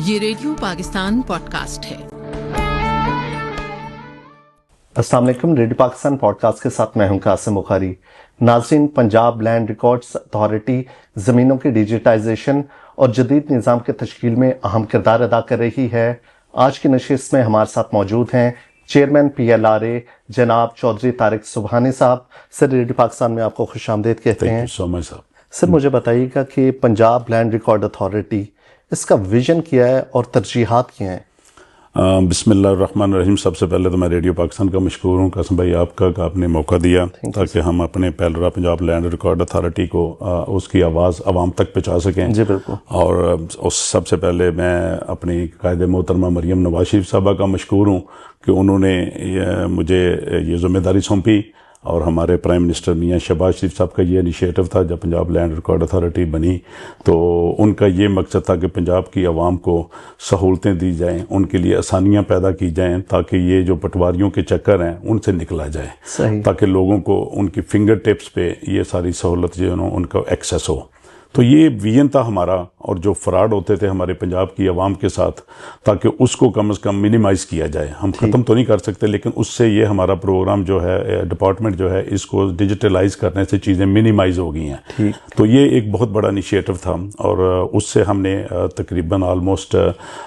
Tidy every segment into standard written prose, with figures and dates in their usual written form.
ये radio Pakistan podcast है। अस्सलाम वालेकुम। रेडियो पाकिस्तान पॉडकास्ट के साथ मैं हूं कासिम बुखारी। नाज़रीन, पंजाब लैंड रिकॉर्ड्स अथॉरिटी ज़मीनों की डिजिटाइजेशन और जदीद निज़ाम के तश्कील में अहम किरदार अदा कर रही है। आज की नशिस्त में हमारे साथ मौजूद हैं चेयरमैन PLRA जनाब चौधरी तारिक सुबहानी साहब। सर, रेडियो पाकिस्तान में आपको खुशामदीद कहते हैं। सो मच साहब। सर, मुझे बताइएगा कि पंजाब लैंड रिकॉर्ड अथॉरिटी, इसका विजन क्या है और तरजीहात क्या हैं? बिस्मिल्लाहिर्रहमानिर्रहीम। सबसे पहले तो मैं रेडियो पाकिस्तान का मशकूर हूँ कासिम भाई आपका कि आपने मौका दिया ताकि हम अपने PLRA Punjab land record authority को उसकी आवाज़ आवाम तक पहुँचा सकें। जी बिल्कुल। और उस सबसे पहले मैं अपनी कायदे मोहतरमा मरियम नवाज शरीफ साहबा का मशकूर हूँ कि उन्होंने मुझे ये ज़िम्मेदारी सौंपी और हमारे प्राइम मिनिस्टर मियां शहबाज शरीफ साहब का ये इनिशिएटिव था जब पंजाब लैंड रिकॉर्ड अथॉरिटी बनी, तो उनका ये मकसद था कि पंजाब की आवाम को सहूलतें दी जाएं, उनके लिए आसानियां पैदा की जाएं ताकि ये जो पटवारियों के चक्कर हैं उनसे निकला जाए, ताकि लोगों को उनकी फिंगर टिप्स पे ये सारी सहूलत जो है उनका एक्सेस हो। तो ये विजन था हमारा, और जो फ्रॉड होते थे हमारे पंजाब की आवाम के साथ, ताकि उसको कम से कम मिनिमाइज़ किया जाए। हम ख़त्म तो नहीं कर सकते, लेकिन उससे ये हमारा प्रोग्राम जो है, डिपार्टमेंट जो है, इसको डिजिटलाइज करने से चीज़ें मिनिमाइज़ हो गई हैं। तो ये एक बहुत बड़ा इनिशिएटिव था और उससे हमने तकरीबन आलमोस्ट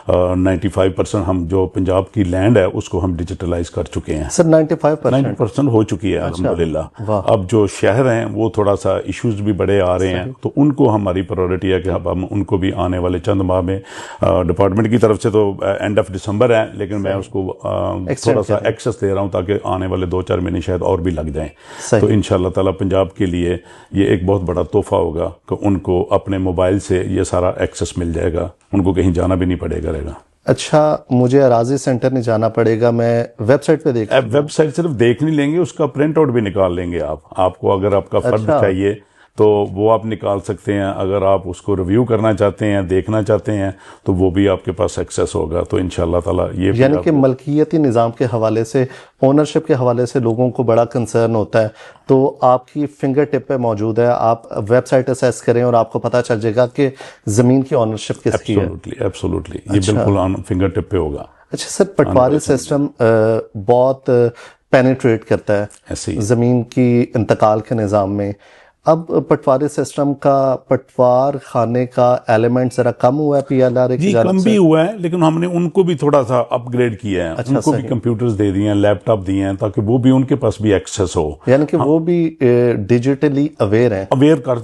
95% हम जो पंजाब की लैंड है उसको हम डिजिटलाइज कर चुके हैं। सर, 90% हो चुकी है अल्हम्दुलिल्लाह। अब जो शहर हैं वो थोड़ा सा इश्यूज भी बड़े आ रहे हैं, तो उनको हमारी प्रायोरिटी है कि अब हम उनको भी आने वाले चंद माह में, डिपार्टमेंट की तरफ से तो एंड ऑफ दिसंबर है, लेकिन मैं उसको थोड़ा सा एक्सेस दे रहा हूं ताकि आने वाले 2-4 महीने शायद और भी लग जाएं। तो इंशाल्लाह ताला पंजाब के लिए ये एक बहुत बड़ा तोहफा होगा कि उनको अपने मोबाइल से ये सारा एक्सेस मिल जाएगा, उनको कहीं जाना भी नहीं पड़ेगा। अच्छा, मुझे अराजी सेंटर नहीं जाना पड़ेगा, मैं वेबसाइट पे देख, वेबसाइट सिर्फ देख नहीं लेंगे, उसका प्रिंट आउट भी निकाल लेंगे आपको अगर आपका फर्द चाहिए तो वो आप निकाल सकते हैं। अगर आप उसको रिव्यू करना चाहते हैं, देखना चाहते हैं, तो वो भी आपके पास एक्सेस होगा। तो इंशाल्लाह ताला ये, यानी कि मलकियती निज़ाम के हवाले से, ओनरशिप के हवाले से लोगों को बड़ा कंसर्न होता है, तो आपकी फिंगर टिप पे मौजूद है। आप वेबसाइट असेस करें और आपको पता चल जाएगा कि ज़मीन की ओनरशिप किसकी है। एब्सोल्युटली ये बिल्कुल फिंगर टिप पे होगा। अच्छा सर, पटवारी सिस्टम बहुत पेनिट्रेट करता है ज़मीन की इंतकाल के निज़ाम में। अब पटवारी सिस्टम का, पटवार खाने का एलिमेंट जरा कम हुआ है PLRA की कम भी हुआ है, लेकिन हमने उनको भी थोड़ा सा अपग्रेड किया है। उनको भी कंप्यूटर्स दे दिए हैं, लैपटॉप दिए हैं, ताकि वो भी उनके पास भी एक्सेस हो, यानी कि वो भी डिजिटली अवेयर हैं।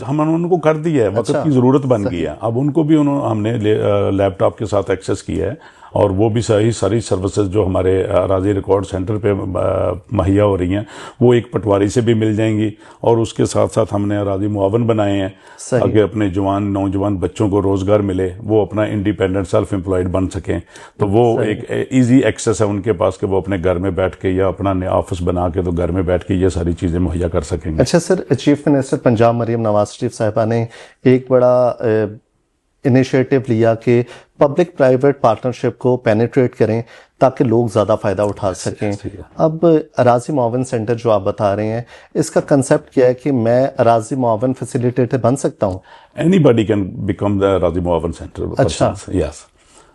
हमने उनको कर दिया है, वक्त की जरूरत बन गई है। अब उनको भी हमने लैपटॉप के साथ एक्सेस किया है, और वो भी सारी सर्विसेज जो हमारे अराजी रिकॉर्ड सेंटर पे मुहैया हो रही हैं वो एक पटवारी से भी मिल जाएंगी। और उसके साथ साथ हमने अराजी मुआवन बनाए हैं ताकि अपने नौजवान बच्चों को रोजगार मिले, वो अपना इंडिपेंडेंट सेल्फ एम्प्लॉयड बन सकें। तो वो एक ईजी एक्सेस है उनके पास कि वो अपने घर में बैठ के या अपना ऑफिस बना के तो घर में बैठ के ये सारी चीज़ें मुहैया कर सकेंगे। अच्छा sir, chief minister Punjab Maryam Nawaz Sharif sahiba ने एक बड़ा इनिशिएटिव लिया कि पब्लिक प्राइवेट पार्टनरशिप को पेनिट्रेट करें ताकि लोग ज़्यादा फ़ायदा उठा सकें। अब अराजी मुआवन सेंटर जो आप बता रहे हैं, इसका कंसेप्ट क्या है कि मैं अराजी मुआवन फैसिलिटेटर बन सकता हूँ? एनीबॉडी कैन बिकम द अराजी मुआवन सेंटर। अच्छा, यस।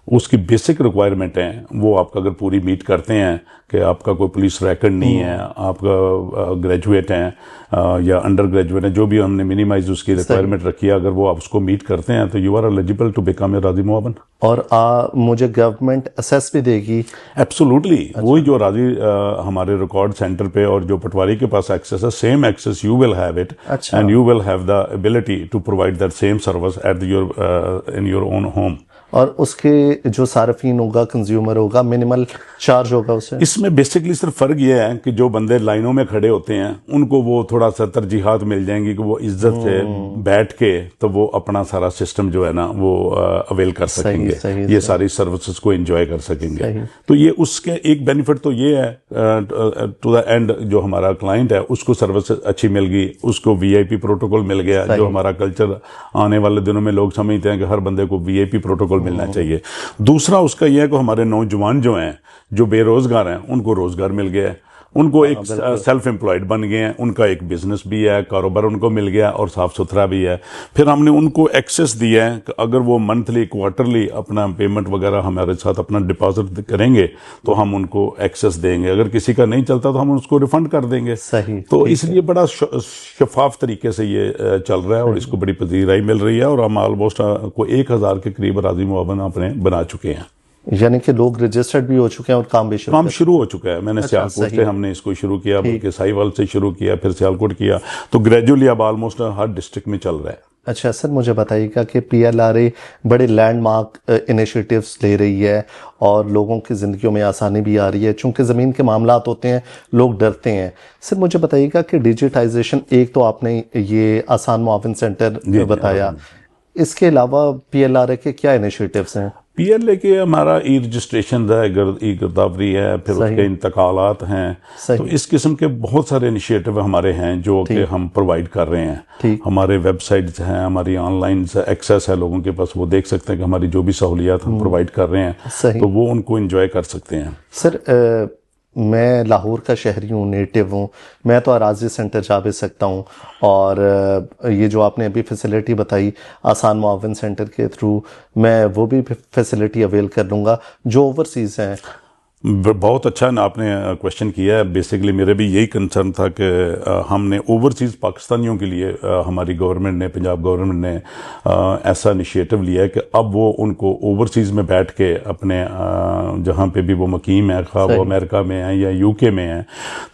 उसकी बेसिक रिक्वायरमेंट है वो आपका अगर पूरी मीट करते हैं कि आपका कोई पुलिस रिकॉर्ड नहीं है, आपका ग्रेजुएट हैं या अंडर ग्रेजुएट हैं, जो भी हमने मिनिमाइज उसकी रिक्वायरमेंट रखी है, अगर वो आप उसको मीट करते हैं तो you are eligible to become a राजी मुआवन। और मुझे गवर्नमेंट असेस भी देगी? एब्सोल्युटली। वही जो राजी हमारे रिकॉर्ड सेंटर पे और जो पटवारी के पास एक्सेस है, same access you will have it, and you will have the ability to provide that same service at in your own home. और उसके जो सार्फिन होगा, कंज्यूमर होगा, मिनिमल चार्ज होगा उससे? इसमें बेसिकली सिर्फ फर्क ये है कि जो बंदे लाइनों में खड़े होते हैं उनको वो थोड़ा सा तरजीहात मिल जाएंगी कि वो इज्जत से बैठ के तो वो अपना सारा सिस्टम जो है ना वो अवेल कर सकेंगे, ये सारी सर्विसेज को एंजॉय कर सकेंगे। तो ये उसके एक बेनिफिट तो ये है टू द एंड, जो हमारा क्लाइंट है उसको सर्विस अच्छी मिल गई, उसको VIP प्रोटोकॉल मिल गया। जो हमारा कल्चर आने वाले दिनों में लोग समझते हैं कि हर बंदे को VIP प्रोटोकॉल मिलना चाहिए। दूसरा उसका यह है कि हमारे नौजवान जो हैं, जो बेरोजगार हैं, उनको रोजगार मिल गया है। उनको एक सेल्फ एम्प्लॉयड बन गए हैं, उनका एक बिजनेस भी है, कारोबार उनको मिल गया और साफ सुथरा भी है। फिर हमने उनको एक्सेस दिया है कि अगर वो मंथली क्वार्टरली अपना पेमेंट वगैरह हमारे साथ अपना डिपॉजिट करेंगे तो हम उनको एक्सेस देंगे, अगर किसी का नहीं चलता तो हम उसको रिफंड कर देंगे। सही, तो इसलिए बड़ा शफाफ तरीके से ये चल रहा है और इसको बड़ी पजीराई मिल रही है और हम ऑलमोस्ट को 1000 के करीब राजी मुआवन अपने बना चुके हैं। यानी कि लोग रजिस्टर्ड भी हो चुके हैं और काम शुरू हो चुका है। मैंने सियालकोट से हमने इसको शुरू किया, बल्कि साहिवाल से शुरू किया, फिर सियालकोट किया, तो ग्रेजुअली अब ऑलमोस्ट हर डिस्ट्रिक्ट में चल रहा है। अच्छा सर, मुझे बताइएगा कि PLRA बड़े लैंडमार्क इनिशिएटिव्स ले रही है और लोगों की ज़िंदगियों में आसानी भी आ रही है। चूंकि ज़मीन के मामलात होते हैं, लोग डरते हैं। सर मुझे बताइएगा कि डिजिटाइजेशन, एक तो आपने ये आसान मुआविन सेंटर बताया, इसके अलावा PLRA के क्या इनिशिएटिव्स हैं? PLA के हमारा ई रजिस्ट्रेशन है, ई गिरदावरी है, फिर उसके इंतकालात हैं, तो इस किस्म के बहुत सारे इनिशिएटिव हमारे हैं जो कि हम प्रोवाइड कर रहे हैं। हमारे वेबसाइट्स हैं, हमारी ऑनलाइन एक्सेस है, लोगों के पास वो देख सकते हैं कि हमारी जो भी सहूलियात हम प्रोवाइड कर रहे हैं तो वो उनको एंजॉय कर सकते हैं। सर मैं लाहौर का शहरी हूँ, नेटिव हूँ, मैं तो अराजी सेंटर जा भी सकता हूँ और ये जो आपने अभी फैसिलिटी बताई आसान मुआविन सेंटर के थ्रू, मैं वो भी फैसिलिटी अवेल कर लूँगा। जो ओवरसीज़ हैं, बहुत अच्छा आपने क्वेश्चन किया है। बेसिकली मेरे भी यही कंसर्न था कि हमने ओवरसीज़ पाकिस्तानियों के लिए हमारी गवर्नमेंट ने, पंजाब गवर्नमेंट ने ऐसा इनिशिएटिव लिया है कि अब वो उनको ओवरसीज़ में बैठ के अपने जहाँ पे भी वो मुकीम है, खा वो अमेरिका में है या UK में है,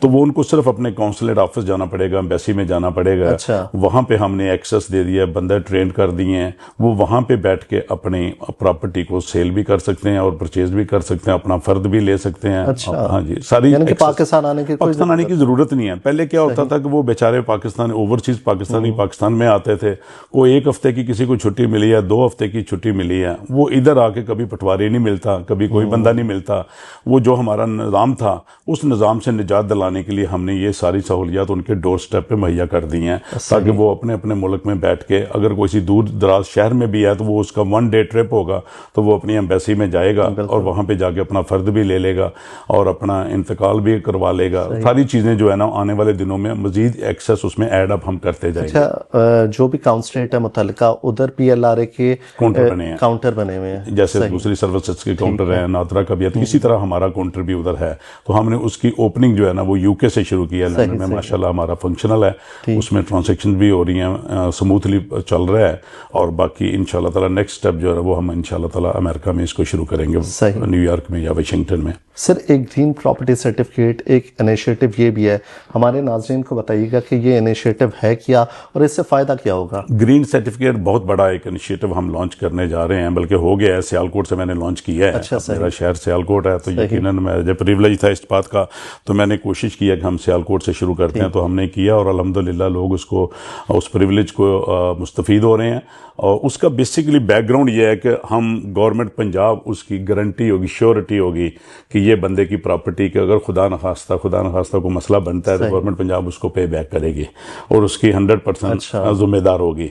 तो वो उनको सिर्फ अपने कौंसलेट ऑफिस जाना पड़ेगा, एम्बेसी में जाना पड़ेगा। अच्छा। वहाँ पे हमने एक्सेस दे दिया, बंदे ट्रेन कर दिए हैं, वो वहाँ पे बैठ के अपनी प्रॉपर्टी को सेल भी कर सकते हैं और परचेज भी कर सकते हैं, अपना फर्द भी ले सकते हैं। अच्छा। हाँ जी, सारी पाकिस्तान आने की जरूरत नहीं है। पहले क्या होता था कि वो बेचारे पाकिस्तान ओवरसीज पाकिस्तानी पाकिस्तान में आते थे, वो 1 हफ्ते की किसी को छुट्टी मिली है, 2 हफ्ते की छुट्टी मिली है, वो इधर आके कभी पटवारी नहीं मिलता, कभी कोई बंदा नहीं मिलता। वो जो हमारा निज़ाम था, उस निज़ाम से निजात दिलाने के लिए हमने ये सारी सहूलियात उनके डोर स्टेप पे मुहैया कर दी हैं, ताकि वो अपने अपने मुल्क में बैठ के, अगर कोई दूर दराज शहर में भी है तो वो उसका 1 डे ट्रिप होगा तो वो अपनी एम्बेसी में जाएगा और वहाँ पे जाके अपना फर्द भी ले लेगा और अपना इंतकाल भी करवा लेगा। सारी चीजें जो है ना आने वाले दिनों में मजीद एक्सेस उसमें ऐड अप हम करते जाएंगे। अच्छा, जो भी काउंसलेट है मुतल्लिका, उधर PLRA के काउंटर बने हुए हैं, जैसे दूसरी सर्विसेज के काउंटर है, नादरा का भी है, तो इसी तरह हमारा काउंटर भी उधर है। तो हमने उसकी ओपनिंग जो है ना वो UK से शुरू की है, लंदन में माशाल्लाह हमारा फंक्शनल है, उसमें ट्रांजेक्शन भी हो रही हैं, स्मूथली चल रहा है। और बाकी इंशाल्लाह ताला नेक्स्ट स्टेप जो है वो हम इंशाल्लाह ताला अमेरिका में इसको शुरू करेंगे, न्यूयॉर्क में या वाशिंगटन में। सर एक ग्रीन प्रॉपर्टी सर्टिफिकेट एक इनिशिएटिव ये भी है, हमारे नाज़रीन को बताइएगा कि ये इनिशिएटिव है क्या और इससे फ़ायदा क्या होगा? ग्रीन सर्टिफिकेट बहुत बड़ा एक इनिशिएटिव हम लॉन्च करने जा रहे हैं, बल्कि हो गया है, सियालकोट से मैंने लॉन्च किया है। अच्छा, मेरा शहर सियालकोट है, तो यकीनन मैं जब प्रिविलेज था इस बात का, तो मैंने कोशिश किया कि हम सियालकोट से शुरू करते हैं, तो हमने किया और अल्हम्दुलिल्लाह लोग उसको उस प्रिविलेज को मुस्तफ़ीद हो रहे हैं। और उसका बेसिकली बैकग्राउंड ये है कि हम गवर्नमेंट पंजाब उसकी गारंटी होगी, श्योरिटी होगी कि ये बंदे की प्रॉपर्टी के अगर खुदा न खास्ता को मसला बनता है तो गवर्नमेंट पंजाब उसको पे बैक करेगी और उसकी 100% जिम्मेदार होगी।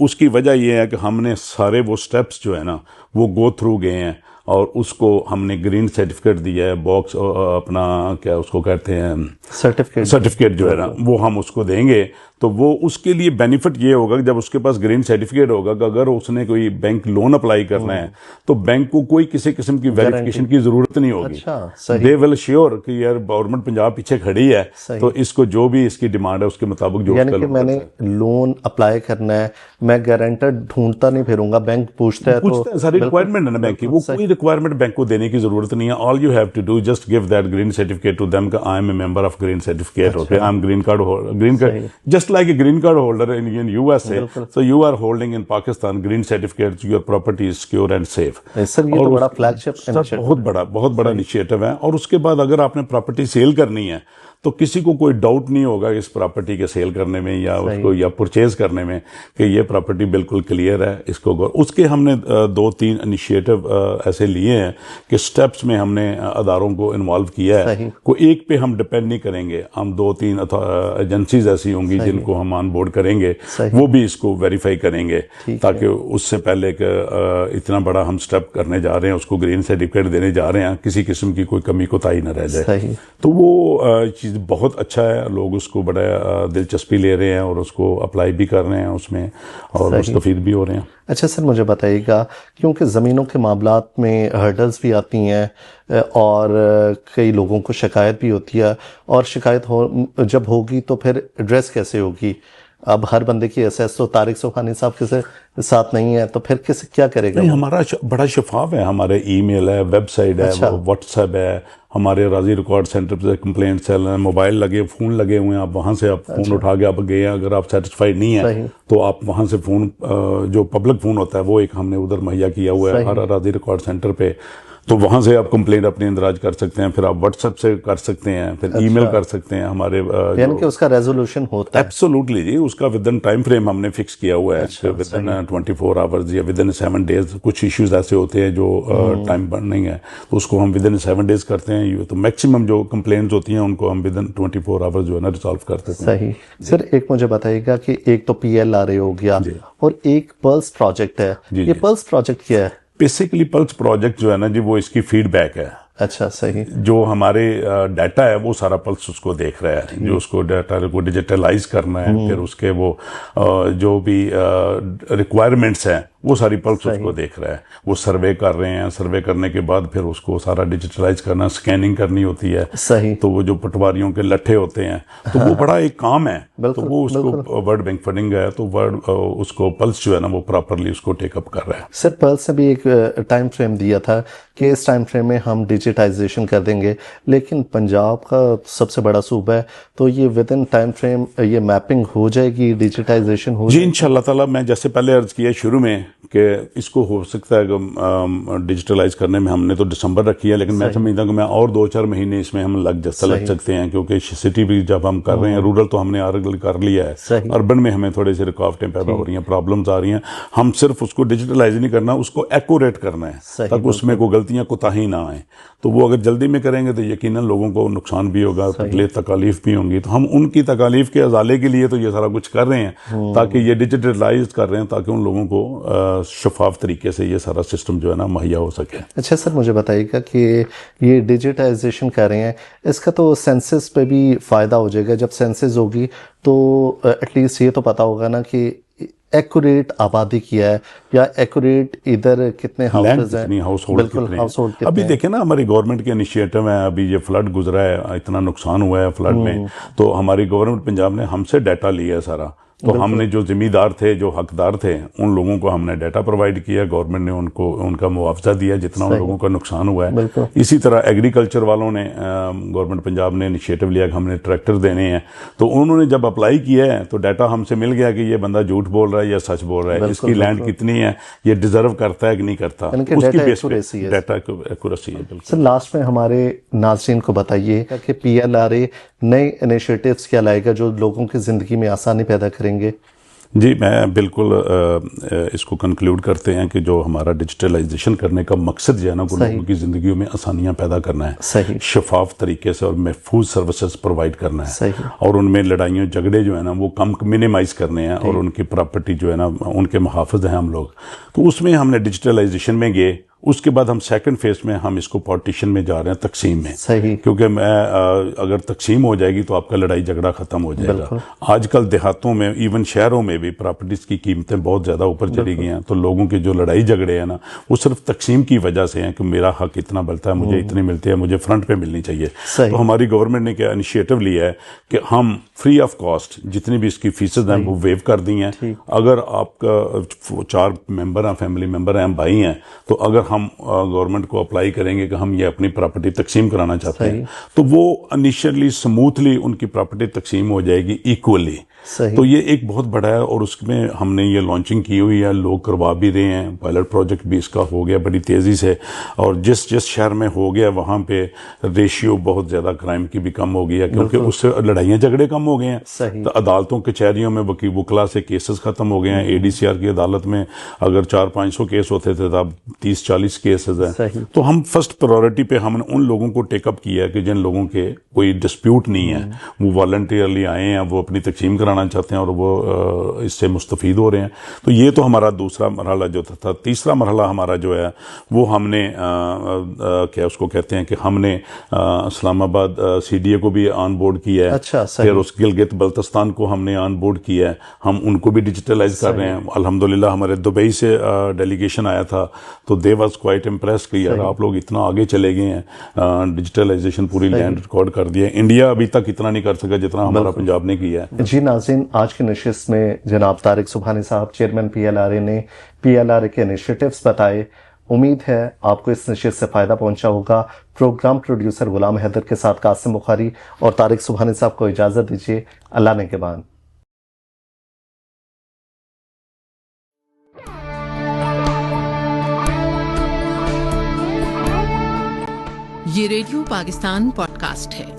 उसकी वजह यह है कि हमने सारे वो स्टेप्स जो है ना वो गो थ्रू गए हैं और उसको हमने ग्रीन सर्टिफिकेट दिया है, बॉक्स अपना क्या उसको कहते हैं सर्टिफिकेट जो है ना वो हम उसको देंगे। तो वो उसके लिए बेनिफिट ये होगा कि जब उसके पास ग्रीन सर्टिफिकेट होगा कि अगर उसने कोई बैंक लोन अप्लाई करना है तो बैंक को कोई किसी किस्म की वेरिफिकेशन की जरूरत नहीं होगी। दे विल श्योर कि यार गवर्नमेंट पंजाब पीछे खड़ी है, तो इसको जो भी इसकी डिमांड है उसके मुताबिक जो यानी कि मैंने लोन अप्लाई करना है, मैं गारंटर ढूंढता नहीं फिरूंगा, बैंक पूछता है तो सारी रिक्वायरमेंट है ना बैंक की, वो कोई रिक्वायरमेंट बैंक को देने की जरूरत नहीं है। All you have to do just give that green certificate to them, I am a member of green certificate, okay, I am green card just like a green card holder in USA, so you are holding in Pakistan green certificates, your property is secure and safe. Sir ये तो बड़ा flagship बहुत बड़ा initiative है। और उसके बाद अगर आपने प्रॉपर्टी सेल करनी है तो किसी को कोई डाउट नहीं होगा इस प्रॉपर्टी के सेल करने में या उसको या परचेज करने में कि ये प्रॉपर्टी बिल्कुल क्लियर है। इसको उसके हमने 2-3 इनिशिएटिव ऐसे लिए हैं कि स्टेप्स में हमने अदारों को इन्वॉल्व किया है। कोई एक पे हम डिपेंड नहीं करेंगे, हम 2-3 एजेंसीज ऐसी होंगी जिनको हम ऑन बोर्ड करेंगे, वो भी इसको वेरीफाई करेंगे ताकि उससे पहले इतना बड़ा हम स्टेप करने जा रहे हैं, उसको ग्रीन सर्टिफिकेट देने जा रहे हैं, किसी किस्म की कोई कमी कोताही न रह जाए। तो वो चीज़ बहुत अच्छा है, लोग उसको बड़ा दिलचस्पी ले रहे हैं और उसको अप्लाई भी कर रहे हैं उसमें और मुस्तफीद भी हो रहे हैं। अच्छा सर, मुझे बताइएगा, क्योंकि ज़मीनों के मामलात में हर्डल्स भी आती हैं और कई लोगों को शिकायत भी होती है, और शिकायत जब होगी तो फिर एड्रेस कैसे होगी? अब हर बंदे की एसेस तो तारिक सुबहानी साहब के साथ नहीं है, तो फिर क्या करेगा? नहीं, हमारा बड़ा शफाफ है, हमारे ईमेल है, वेबसाइट है, व्हाट्सएप है, हमारे राजी रिकॉर्ड सेंटर पे कंप्लेंट सेल है, मोबाइल लगे, फोन लगे हुए हैं, आप वहां से आप फोन उठा के आप गए हैं, अगर आप सेटिस्फाइड नहीं है तो आप वहां से फोन, जो पब्लिक फोन होता है वो एक हमने उधर मुहैया किया हुआ है हर राजी रिकॉर्ड सेंटर पे, तो वहां से आप कंप्लेंट अपनी इंदराज कर सकते हैं, फिर आप व्हाट्सएप से कर सकते हैं, फिर ईमेल कर सकते हैं हमारे, यानी कि उसका रेजोल्यूशन होता है? एब्सोल्युटली जी, उसका विद इन टाइम फ्रेम हमने फिक्स किया हुआ है, विद इन 24 आवर्स या विद इन 7 डेज। कुछ इश्यूज ऐसे होते हैं जो टाइम बर्निंग है, तो उसको हम विद इन 7 डेज करते हैं। तो मैक्सिमम जो कंप्लेंट्स होती हैं उनको हम विद इन 24 आवर्स जो है ना रिजॉल्व करते हैं। सही। सर, एक मुझे बताइएगा कि एक तो PLRA हो गया और एक पल्स प्रोजेक्ट है, ये पल्स प्रोजेक्ट क्या है? बेसिकली पल्स प्रोजेक्ट जो है ना जी, वो इसकी फीडबैक है। अच्छा, सही। जो हमारे डाटा है वो सारा पल्स उसको देख रहा है, जो उसको डाटा को डिजिटलाइज करना है, फिर उसके वो जो भी रिक्वायरमेंट्स हैं वो सारी पल्स उसको देख रहा है। वो सर्वे कर रहे हैं, सर्वे करने के बाद फिर उसको सारा डिजिटलाइज करना, स्कैनिंग करनी होती है। सही। तो वो जो पटवारियों के लट्ठे होते हैं, तो वो बड़ा एक काम है, तो वो उसको वर्ल्ड बैंक फंडिंग है, तो वर्ल्ड उसको पल्स जो है ना वो प्रॉपरली उसको टेकअप कर रहा है। सर, पल्स ने भी एक टाइम फ्रेम दिया था कि इस टाइम फ्रेम में हम डिजिटाइजेशन कर देंगे, लेकिन पंजाब का सबसे बड़ा सूबा है, तो ये विद इन टाइम फ्रेम ये मैपिंग हो जाएगी, डिजिटाइजेशन हो जी इंशाल्लाह ताला। मैं जैसे पहले अर्ज किया शुरू में कि इसको हो सकता है कि डिजिटलाइज करने में हमने तो दिसंबर रखी है, लेकिन मैं समझता हूँ कि मैं और 2-4 महीने इसमें हम लग सकते हैं, क्योंकि सिटी भी जब हम कर रहे हैं, रूरल तो हमने ऑलरेडी कर लिया है, अर्बन में हमें थोड़ी सी रुकावटें पैदा हो रही हैं, प्रॉब्लम्स आ रही हैं। हम सिर्फ उसको डिजिटलाइज नहीं करना, उसको एक्यूरेट करना है ताकि उसमें कोई गलतियां कोताही ना आए। तो वो अगर जल्दी में करेंगे तो यकीनन लोगों को नुकसान भी होगा, तकलीफ भी होंगी। तो हम उनकी तकालीफ के अजाले के लिए तो ये सारा कुछ कर रहे हैं, ताकि ये डिजिटलाइज कर रहे हैं ताकि उन लोगों को शफाफ तरीके से ये सारा सिस्टम जो है ना मुहैया हो सके। अच्छा सर, मुझे बताइएगा कि ये डिजिटाइजेशन कर रहे हैं, इसका तो सेंसस पे भी फ़ायदा हो जाएगा। जब सेंसस होगी तो एटलीस्ट ये तो पता होगा ना कि एक्यूरेट आबादी क्या है, या एक्यूरेट इधर कितने हाउसेज हैं, हाउस होल्ड कितने। अभी देखें ना, हमारी गवर्नमेंट के इनिशिएटिव है, अभी ये फ्लड गुजरा है, इतना नुकसान हुआ है फ्लड में, तो हमारी गवर्नमेंट पंजाब ने हमसे डाटा लिया है सारा। तो हमने जो जिम्मेदार थे, जो हकदार थे, उन लोगों को हमने डाटा प्रोवाइड किया, गवर्नमेंट ने उनको उनका मुआवजा दिया जितना उन लोगों का नुकसान हुआ है। इसी तरह एग्रीकल्चर वालों ने, गवर्नमेंट पंजाब ने इनिशिएटिव लिया कि हमने ट्रैक्टर देने हैं, तो उन्होंने जब अप्लाई किया है तो डाटा हमसे मिल गया कि ये बंदा झूठ बोल रहा है या सच बोल रहा है, इसकी लैंड कितनी है, ये डिजर्व करता है कि नहीं करता, उसकी बेस पे डाटा एक्यूरेसी है। सर, लास्ट में हमारे नाज़रीन को बताइए कि PLRA नए इनिशिएटिव्स क्या लाएगा जो लोगों की ज़िंदगी में आसानी पैदा करेंगे? जी, मैं बिल्कुल इसको कंक्लूड करते हैं कि जो हमारा डिजिटलाइजेशन करने का मकसद जो है ना, लोगों की ज़िंदगी में आसानियां पैदा करना है, शफाफ तरीके से और महफूज सर्विसेज प्रोवाइड करना है, और उनमें लड़ाइयों झगड़े जो है ना वो कम मिनिमाइज करने हैं, और उनकी प्रॉपर्टी जो है ना उनके मुहाफ़िज़ हैं हम लोग। तो उसमें हमने डिजिटलाइजेशन में गए, उसके बाद हम सेकंड फेज में हम इसको पार्टीशन में जा रहे हैं, तकसीम में। सही। क्योंकि अगर तकसीम हो जाएगी तो आपका लड़ाई झगड़ा खत्म हो जाएगा। आजकल देहातों में, इवन शहरों में भी प्रॉपर्टीज की कीमतें बहुत ज्यादा ऊपर चली गई हैं, तो लोगों के जो लड़ाई झगड़े हैं ना वो सिर्फ तकसीम की वजह से हैं कि मेरा हक इतना बनता है, मुझे इतने मिलते हैं, मुझे फ्रंट पे मिलनी चाहिए। तो हमारी गवर्नमेंट ने क्या इनिशिएटिव लिया है कि हम फ्री ऑफ कॉस्ट जितनी भी इसकी फीसद हैं वो वेव कर दी हैं। अगर आपका 4 मेंबर हैं, फैमिली मेंबर हैं, भाई हैं, तो अगर हम गवर्नमेंट को अप्लाई करेंगे कि हम ये अपनी प्रॉपर्टी तकसीम कराना चाहते हैं, तो वो इनिशियली स्मूथली उनकी प्रॉपर्टी तकसीम हो जाएगी इक्वली। सही। तो ये एक बहुत बड़ा है और उसमें हमने ये लॉन्चिंग की हुई है, लोग करवा भी रहे हैं, पायलट प्रोजेक्ट भी इसका हो गया बड़ी तेज़ी से। और जिस जिस शहर में हो गया वहाँ पे रेशियो बहुत ज़्यादा क्राइम की भी कम हो गई है, क्योंकि उससे लड़ाइयाँ झगड़े कम हो गए हैं। सही। तो अदालतों कचहरियों में वकला से केसेस ख़त्म हो गए हैं। ADCR की अदालत में अगर 400-500 केस होते थे, तब 30-40 केसेस हैं। तो हम फर्स्ट प्रायोरिटी पे हमने उन लोगों को टेकअप किया है कि जिन लोगों के कोई डिस्प्यूट नहीं है, वो वॉलंटियरली आए हैं, वो अपनी तकसीम कराना चाहते हैं और वो इससे मुस्तफ़ीद हो रहे हैं। तो ये तो हमारा दूसरा मरहला जो था। तीसरा मरहला हमारा जो है वो हमने क्या उसको कहते हैं कि हमने इस्लामाबाद CDA को भी ऑन बोर्ड किया है। अच्छा, सही। फिर उस गिलगित बल्तिस्तान को हमने ऑन बोर्ड किया है, हम उनको भी डिजिटलाइज कर रहे हैं। अल्हम्दुलिल्लाह हमारे दुबई से डेलीगेशन आया था, तो दे वाज क्वाइट इम्प्रेस कि यार आप लोग इतना आगे चले गए हैं, डिजिटलाइजेशन पूरी लैंड रिकॉर्ड कर दिया है। इंडिया अभी तक इतना नहीं कर सका जितना हमारा पंजाब ने किया है। जी नाज़रीन, आज की नशिस्त में जनाब तारिक सुबहानी साहब, चेयरमैन PLRA ने PLRA के इनिशिएटिव्स बताए। उम्मीद है आपको इस नशिस्त से फ़ायदा पहुंचा होगा। प्रोग्राम प्रोड्यूसर गुलाम हैदर के साथ कासिम बुखारी और तारिक सुबहानी साहब को इजाज़त दीजिए। अल्लाह ने के बाद। ये रेडियो पाकिस्तान पॉडकास्ट है।